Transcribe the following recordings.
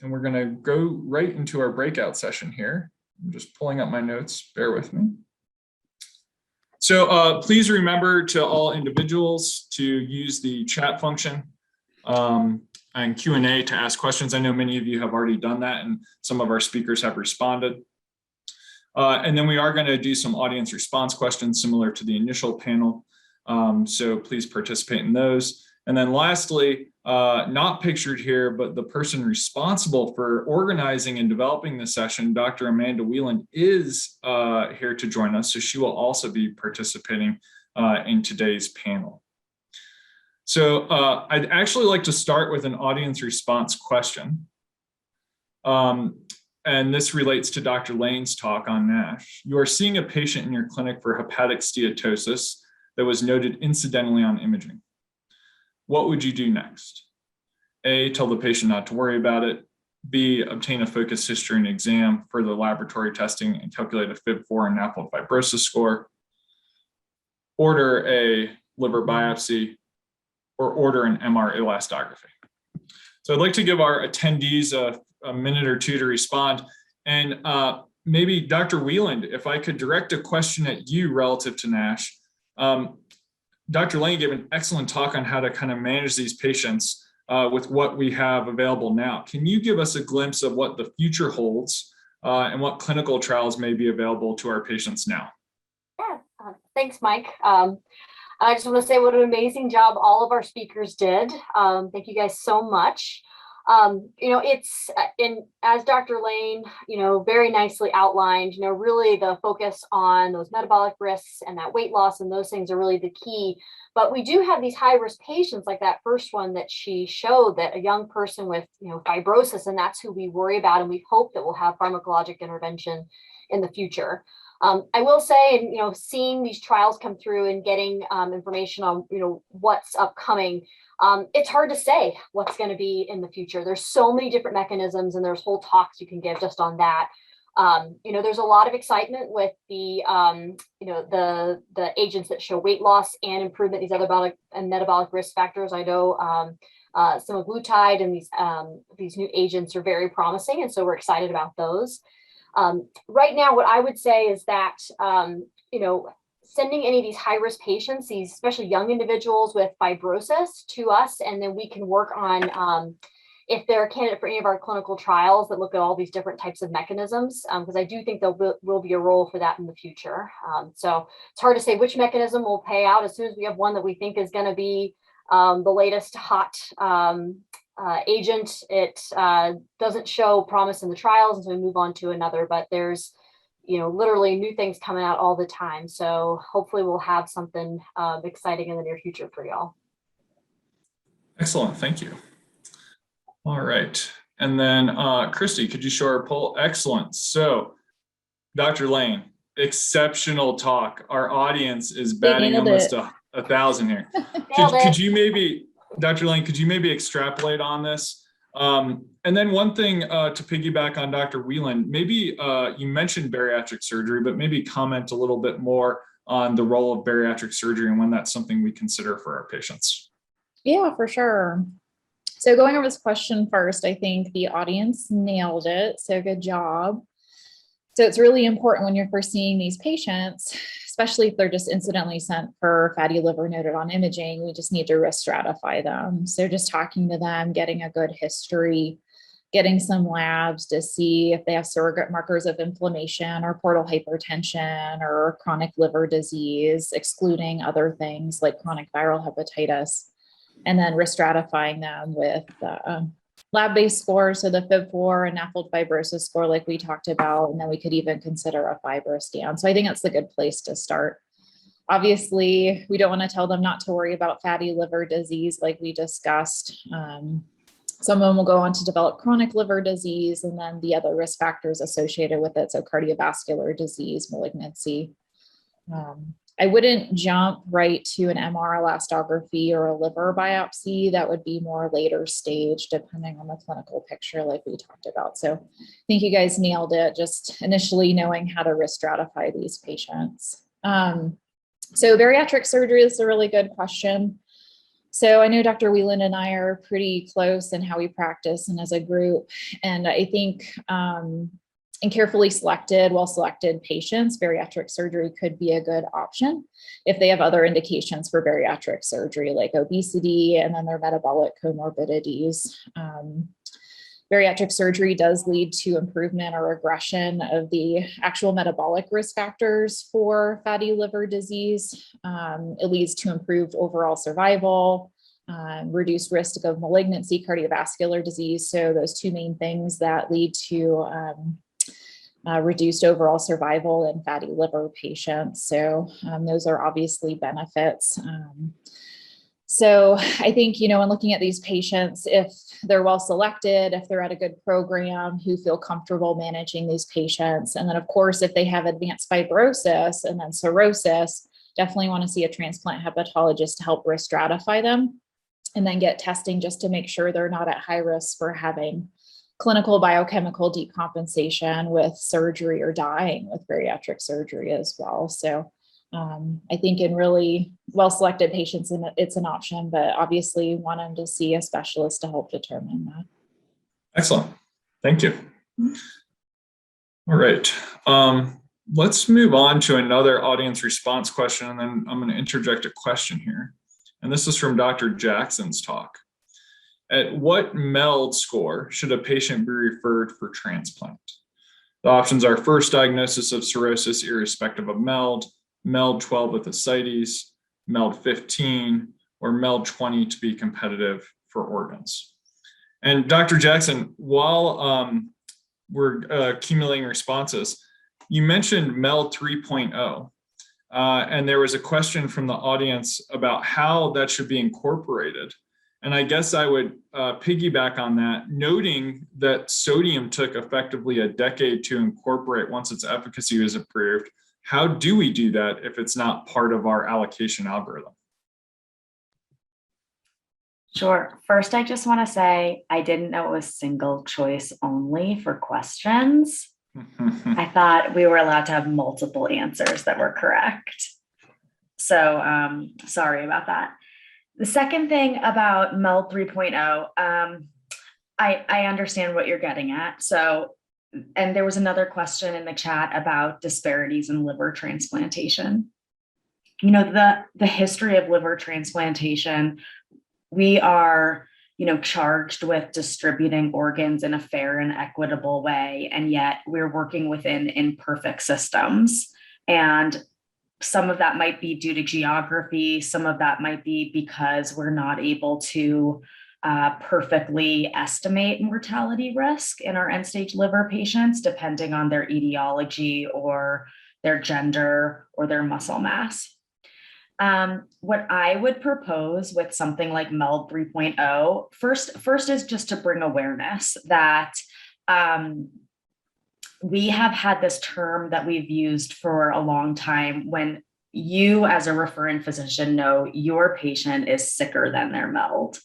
and we're going to go right into our breakout session here. I'm just pulling up my notes. Bear with me. So please remember to all individuals to use the chat function and Q&A to ask questions. I know many of you have already done that, and some of our speakers have responded. And then we are going to do some audience response questions similar to the initial panel. So please participate in those. And then lastly, not pictured here, but the person responsible for organizing and developing the session, Dr. Amanda Wieland, is here to join us. So she will also be participating in today's panel. So I'd actually like to start with an audience response question. And this relates to Dr. Lane's talk on NASH. You are seeing a patient in your clinic for hepatic steatosis that was noted incidentally on imaging. What would you do next? A, tell the patient not to worry about it. B, obtain a focused history and exam for the laboratory testing and calculate a FIB-4 and NAFLD fibrosis score. Order a liver biopsy or order an MR elastography. So I'd like to give our attendees a minute or two to respond. And maybe Dr. Wieland, if I could direct a question at you relative to NASH. Dr. Lane gave an excellent talk on how to kind of manage these patients with what we have available now. Can you give us a glimpse of what the future holds and what clinical trials may be available to our patients now? Yeah, thanks, Mike. I just want to say what an amazing job all of our speakers did. Thank you guys so much. It's as Dr. Lane, very nicely outlined, really the focus on those metabolic risks and that weight loss and those things are really the key. But we do have these high risk patients like that first one that she showed, that a young person with, fibrosis, and that's who we worry about. And we hope that we'll have pharmacologic intervention in the future. I will say, seeing these trials come through and getting information on, what's upcoming, it's hard to say what's going to be in the future. There's so many different mechanisms and there's whole talks you can give just on that. There's a lot of excitement with the, the agents that show weight loss and improvement, these other metabolic risk factors. I know semaglutide and these new agents are very promising. And so we're excited about those. Right now, what I would say is that, sending any of these high-risk patients, these especially young individuals with fibrosis, to us, and then we can work on if they're a candidate for any of our clinical trials that look at all these different types of mechanisms, because I do think there will be a role for that in the future. So it's hard to say which mechanism will pay out. As soon as we have one that we think is going to be the latest hot agent, it doesn't show promise in the trials, and so we move on to another. But there's literally new things coming out all the time. So hopefully we'll have something exciting in the near future for y'all. Excellent, thank you. All right, and then Christy, could you show our poll? Excellent. So Dr. Lane, exceptional talk. Our audience is batting almost 1,000 here. Could you maybe, Dr. Lane, could you maybe extrapolate on this? And then one thing to piggyback on Dr. Wieland, maybe you mentioned bariatric surgery, but maybe comment a little bit more on the role of bariatric surgery and when that's something we consider for our patients. Yeah, for sure. So going over this question first, I think the audience nailed it. So good job. So it's really important when you're first seeing these patients, especially if they're just incidentally sent for fatty liver noted on imaging, we just need to risk stratify them. So just talking to them, getting a good history, getting some labs to see if they have surrogate markers of inflammation or portal hypertension or chronic liver disease, excluding other things like chronic viral hepatitis, and then risk stratifying them with lab-based scores, so the FIB-4 and NAFLD fibrosis score like we talked about, and then we could even consider a fibro scan. So I think that's a good place to start. Obviously, we don't want to tell them not to worry about fatty liver disease like we discussed. Some of them will go on to develop chronic liver disease and then the other risk factors associated with it, so cardiovascular disease, malignancy. I wouldn't jump right to an MR elastography or a liver biopsy. That would be more later stage, depending on the clinical picture like we talked about. So I think you guys nailed it, just initially knowing how to risk stratify these patients. So bariatric surgery is a really good question. So I know Dr. Whelan and I are pretty close in how we practice and as a group. And I think in carefully selected, well-selected patients, bariatric surgery could be a good option if they have other indications for bariatric surgery, like obesity and then their metabolic comorbidities. Bariatric surgery does lead to improvement or regression of the actual metabolic risk factors for fatty liver disease. It leads to improved overall survival, reduced risk of malignancy, cardiovascular disease. So those two main things that lead to reduced overall survival in fatty liver patients. So those are obviously benefits. So I think, in looking at these patients, if they're well selected, if they're at a good program who feel comfortable managing these patients, and then of course, if they have advanced fibrosis and then cirrhosis, definitely want to see a transplant hepatologist to help risk stratify them and then get testing just to make sure they're not at high risk for having clinical biochemical decompensation with surgery or dying with bariatric surgery as well. So I think in really well-selected patients, it's an option, but obviously want them to see a specialist to help determine that. Excellent. Thank you. All right. Let's move on to another audience response question, and then I'm going to interject a question here. And this is from Dr. Jackson's talk. At what MELD score should a patient be referred for transplant? The options are first diagnosis of cirrhosis irrespective of MELD, MELD 12 with ascites, MELD 15, or MELD 20 to be competitive for organs. And Dr. Jackson, while we're accumulating responses, you mentioned MELD 3.0, and there was a question from the audience about how that should be incorporated. And I guess I would piggyback on that, noting that sodium took effectively a decade to incorporate once its efficacy was approved. How do we do that if it's not part of our allocation algorithm? Sure. First, I just want to say I didn't know it was single choice only for questions. I thought we were allowed to have multiple answers that were correct. So sorry about that. The second thing about MELD 3.0, I understand what you're getting at. So, and there was another question in the chat about disparities in liver transplantation. The history of liver transplantation, we are, charged with distributing organs in a fair and equitable way, and yet we're working within imperfect systems. And some of that might be due to geography. Some of that might be because we're not able to perfectly estimate mortality risk in our end-stage liver patients, depending on their etiology or their gender or their muscle mass. What I would propose with something like MELD 3.0, first is just to bring awareness that we have had this term that we've used for a long time when you as a referring physician know your patient is sicker than their MELD.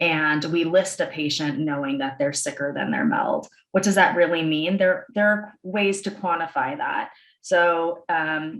And we list a patient knowing that they're sicker than their MELD. What does that really mean? There are ways to quantify that. So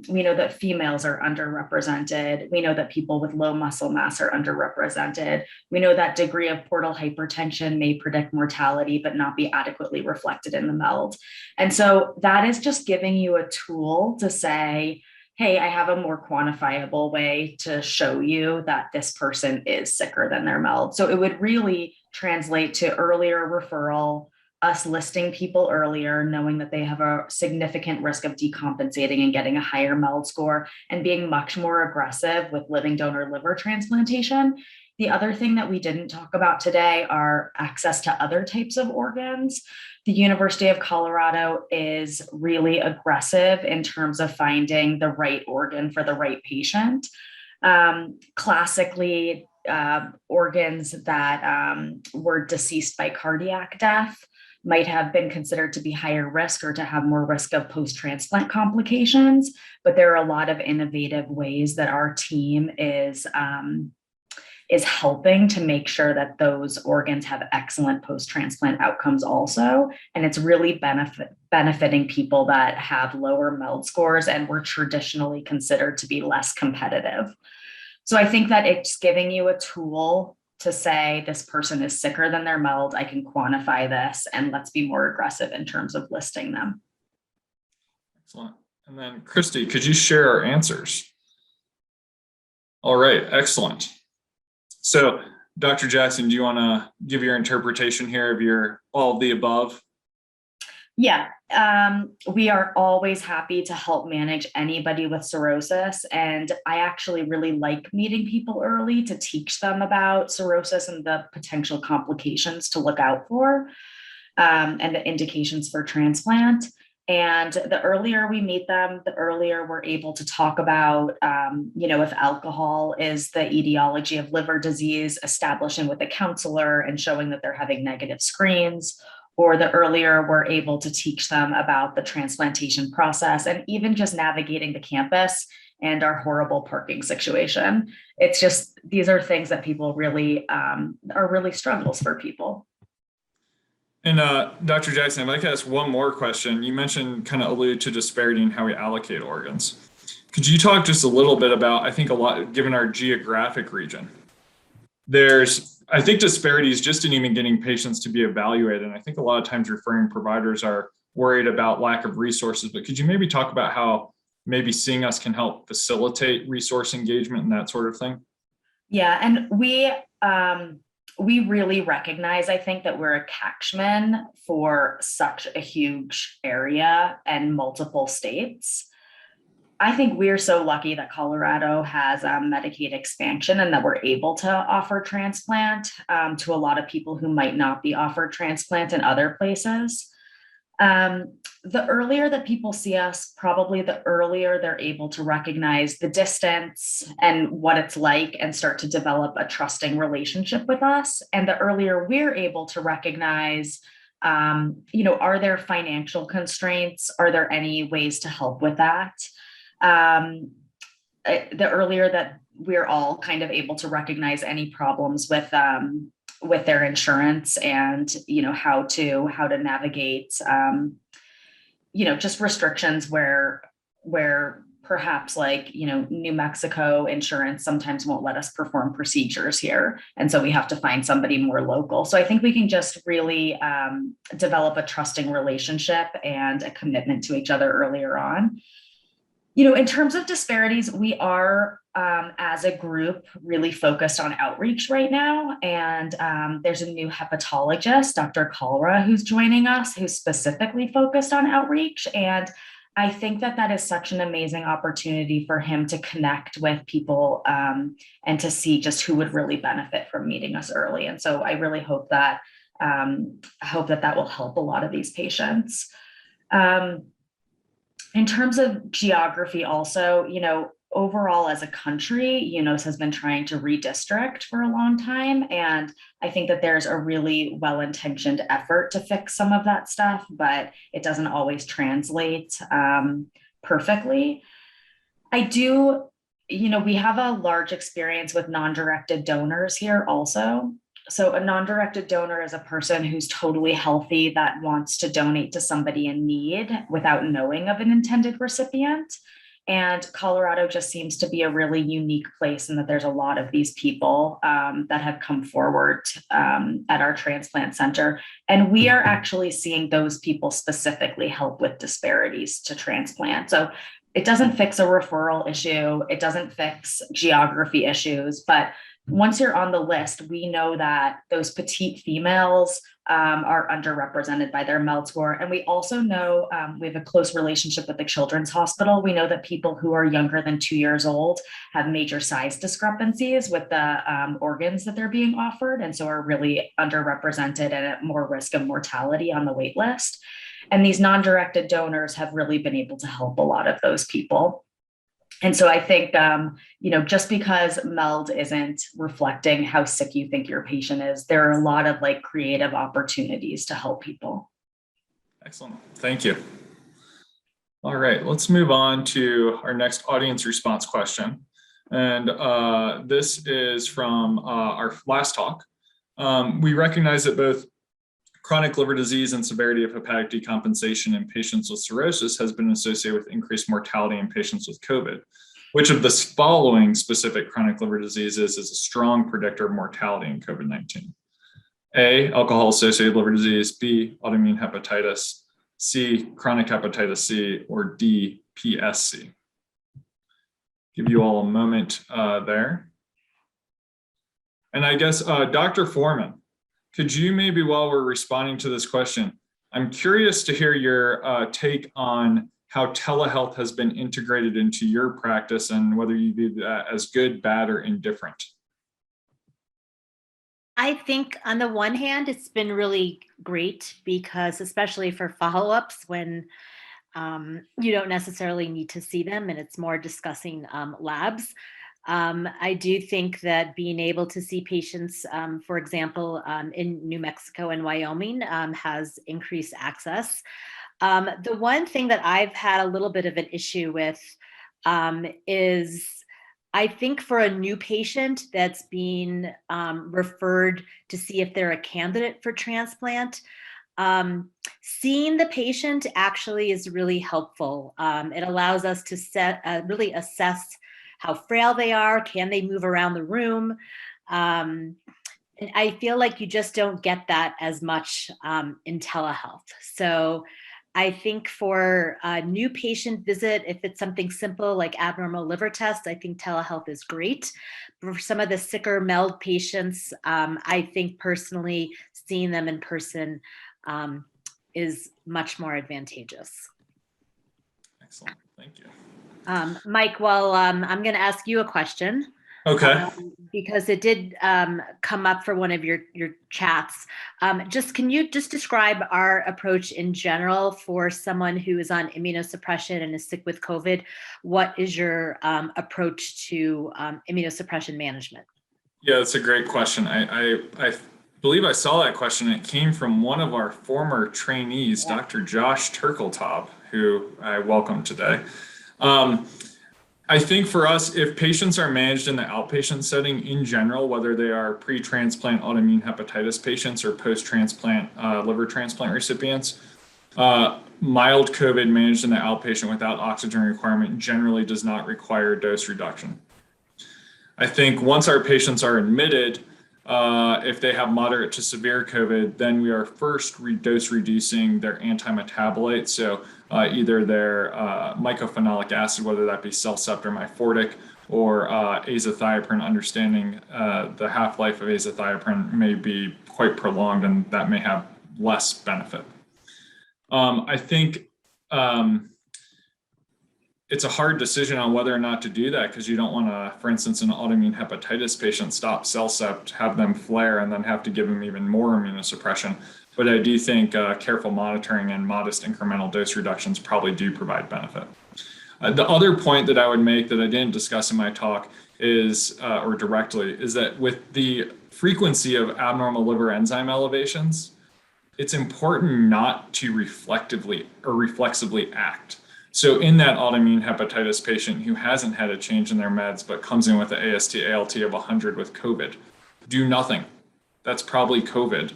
we know that females are underrepresented. We know that people with low muscle mass are underrepresented. We know that degree of portal hypertension may predict mortality, but not be adequately reflected in the MELD. And so that is just giving you a tool to say, hey, I have a more quantifiable way to show you that this person is sicker than their MELD. So it would really translate to earlier referral, us listing people earlier, knowing that they have a significant risk of decompensating and getting a higher MELD score, and being much more aggressive with living donor liver transplantation. The other thing that we didn't talk about today are access to other types of organs. The University of Colorado is really aggressive in terms of finding the right organ for the right patient. Classically, organs that were deceased by cardiac death might have been considered to be higher risk or to have more risk of post-transplant complications, but there are a lot of innovative ways that our team is helping to make sure that those organs have excellent post-transplant outcomes also. And it's really benefiting people that have lower MELD scores and were traditionally considered to be less competitive. So I think that it's giving you a tool to say this person is sicker than their MELD. I can quantify this, and let's be more aggressive in terms of listing them. Excellent. And then Christy, could you share our answers? All right, excellent. So Dr. Jackson, do you want to give your interpretation here of all of the above? Yeah, we are always happy to help manage anybody with cirrhosis. And I actually really like meeting people early to teach them about cirrhosis and the potential complications to look out for, and the indications for transplant. And the earlier we meet them, the earlier we're able to talk about, if alcohol is the etiology of liver disease, establishing with a counselor and showing that they're having negative screens, or the earlier we're able to teach them about the transplantation process and even just navigating the campus and our horrible parking situation. It's just, these are things that people really are really struggles for people. And Dr. Jackson, I'd like to ask one more question. You mentioned, kind of alluded to disparity in how we allocate organs. Could you talk just a little bit about, I think a lot, given our geographic region, there's, I think, disparities just in even getting patients to be evaluated. And I think a lot of times referring providers are worried about lack of resources, but could you maybe talk about how maybe seeing us can help facilitate resource engagement and that sort of thing? Yeah, and we really recognize, I think, that we're a catchment for such a huge area and multiple states. I think we're so lucky that Colorado has Medicaid expansion and that we're able to offer transplant to a lot of people who might not be offered transplant in other places. The earlier that people see us, probably the earlier they're able to recognize the distance and what it's like and start to develop a trusting relationship with us. And the earlier we're able to recognize, are there financial constraints? Are there any ways to help with that? The earlier that we're all kind of able to recognize any problems with their insurance and, how to navigate, just restrictions where perhaps New Mexico insurance sometimes won't let us perform procedures here. And so we have to find somebody more local. So I think we can just really develop a trusting relationship and a commitment to each other earlier on. In terms of disparities, we are, as a group, really focused on outreach right now. And there's a new hepatologist, Dr. Kalra, who's joining us, who's specifically focused on outreach. And I think that is such an amazing opportunity for him to connect with people and to see just who would really benefit from meeting us early. And so I really hope that that will help a lot of these patients. In terms of geography also, overall as a country, UNOS has been trying to redistrict for a long time. And I think that there's a really well-intentioned effort to fix some of that stuff, but it doesn't always translate perfectly. We have a large experience with non-directed donors here also. So a non-directed donor is a person who's totally healthy that wants to donate to somebody in need without knowing of an intended recipient. And Colorado just seems to be a really unique place in that there's a lot of these people that have come forward at our transplant center. And we are actually seeing those people specifically help with disparities to transplant. So it doesn't fix a referral issue. It doesn't fix geography issues, but once you're on the list, we know that those petite females are underrepresented by their MELD score. And we also know we have a close relationship with the Children's Hospital. We know that people who are younger than 2 years old have major size discrepancies with the organs that they're being offered, and so are really underrepresented and at more risk of mortality on the wait list. And these non-directed donors have really been able to help a lot of those people. And so I think, just because MELD isn't reflecting how sick you think your patient is, there are a lot of creative opportunities to help people. Excellent. Thank you. All right, let's move on to our next audience response question. And this is from our last talk. We recognize that both chronic liver disease and severity of hepatic decompensation in patients with cirrhosis has been associated with increased mortality in patients with COVID. Which of the following specific chronic liver diseases is a strong predictor of mortality in COVID-19? A, alcohol-associated liver disease, B, autoimmune hepatitis, C, chronic hepatitis C, or D, PSC. Give you all a moment there. And I guess, Dr. Foreman, could you maybe, while we're responding to this question, I'm curious to hear your take on how telehealth has been integrated into your practice and whether you view that as good, bad, or indifferent. I think on the one hand, it's been really great because especially for follow-ups when you don't necessarily need to see them and it's more discussing labs. I do think that being able to see patients, for example, in New Mexico and Wyoming has increased access. The one thing that I've had a little bit of an issue with is I think for a new patient that's being referred to see if they're a candidate for transplant, seeing the patient actually is really helpful. It allows us to really assess how frail they are, can they move around the room? And I feel like you just don't get that as much in telehealth. So I think for a new patient visit, if it's something simple like abnormal liver tests, I think telehealth is great. For some of the sicker MELD patients, I think personally seeing them in person is much more advantageous. Excellent, thank you. Mike, well, I'm going to ask you a question. Okay. Because it did come up for one of your chats. Can you just describe our approach in general for someone who is on immunosuppression and is sick with COVID? What is your approach to immunosuppression management? Yeah, that's a great question. I believe I saw that question. It came from one of our former trainees, Dr. Josh Turkeltaub, who I welcome today. I think for us, if patients are managed in the outpatient setting in general, whether they are pre-transplant autoimmune hepatitis patients or post-transplant liver transplant recipients, mild COVID managed in the outpatient without oxygen requirement generally does not require dose reduction. I think once our patients are admitted, if they have moderate to severe COVID, then we are first dose reducing their antimetabolites. So either their mycophenolic acid, whether that be Cellcept or Myfortic, or azathioprine, understanding the half-life of azathioprine may be quite prolonged and that may have less benefit. I think it's a hard decision on whether or not to do that because you don't want to, for instance, an autoimmune hepatitis patient stop Cellcept, have them flare, and then have to give them even more immunosuppression. But I do think careful monitoring and modest incremental dose reductions probably do provide benefit. The other point that I would make that I didn't discuss in my talk is, or directly, is that with the frequency of abnormal liver enzyme elevations, it's important not to reflexively act. So in that autoimmune hepatitis patient who hasn't had a change in their meds but comes in with an AST ALT of 100 with COVID, do nothing. That's probably COVID.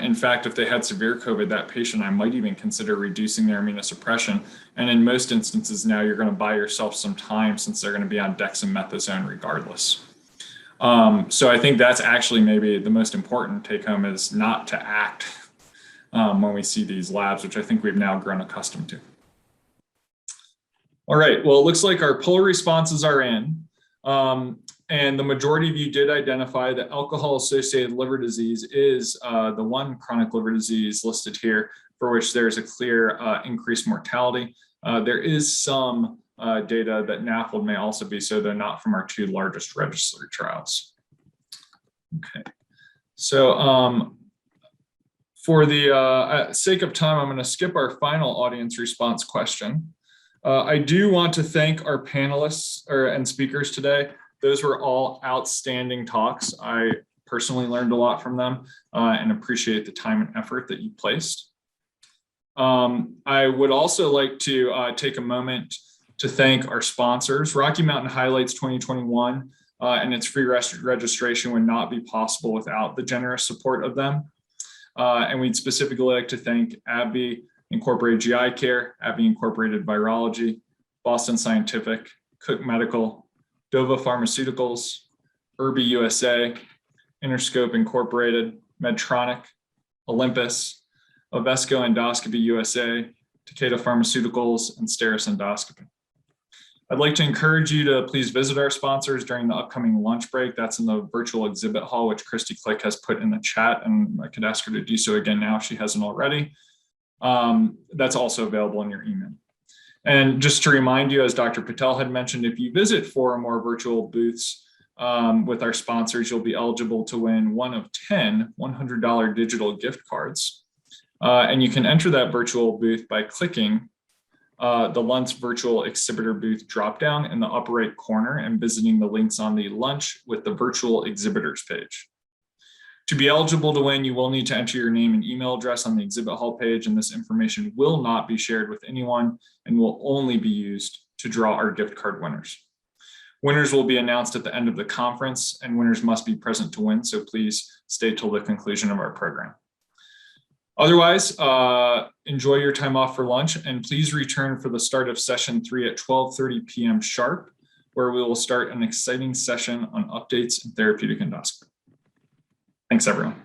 In fact, if they had severe COVID, that patient, I might even consider reducing their immunosuppression. And in most instances now, you're going to buy yourself some time since they're going to be on dexamethasone regardless. So I think that's actually maybe the most important take home is not to act when we see these labs, which I think we've now grown accustomed to. All right, well, it looks like our poll responses are in. And the majority of you did identify that alcohol-associated liver disease is the one chronic liver disease listed here for which there's a clear increased mortality. There is some data that NAFLD may also be, so they're not from our two largest registry trials. Okay, so for the sake of time, I'm going to skip our final audience response question. I do want to thank our panelists and speakers today. Those were all outstanding talks. I personally learned a lot from them and appreciate the time and effort that you placed. I would also like to take a moment to thank our sponsors. Rocky Mountain Highlights 2021 and its free registration would not be possible without the generous support of them. And we'd specifically like to thank AbbVie Incorporated GI Care, AbbVie Incorporated Virology, Boston Scientific, Cook Medical, Dova Pharmaceuticals, Irby USA, Interscope Incorporated, Medtronic, Olympus, Ovesco Endoscopy USA, Takeda Pharmaceuticals, and Steris Endoscopy. I'd like to encourage you to please visit our sponsors during the upcoming lunch break. That's in the virtual exhibit hall, which Christy Click has put in the chat, and I could ask her to do so again now if she hasn't already. That's also available in your email. And just to remind you, as Dr. Patel had mentioned, if you visit 4 or more virtual booths with our sponsors, you'll be eligible to win one of 10 $100 digital gift cards. And you can enter that virtual booth by clicking the lunch virtual exhibitor booth dropdown in the upper right corner and visiting the links on the lunch with the virtual exhibitors page. To be eligible to win, you will need to enter your name and email address on the exhibit hall page, and this information will not be shared with anyone and will only be used to draw our gift card winners. Winners will be announced at the end of the conference, and winners must be present to win, so please stay till the conclusion of our program. Otherwise, enjoy your time off for lunch, and please return for the start of session 3 at 12:30 p.m. sharp, where we will start an exciting session on updates in therapeutic endoscopy. Thanks, everyone.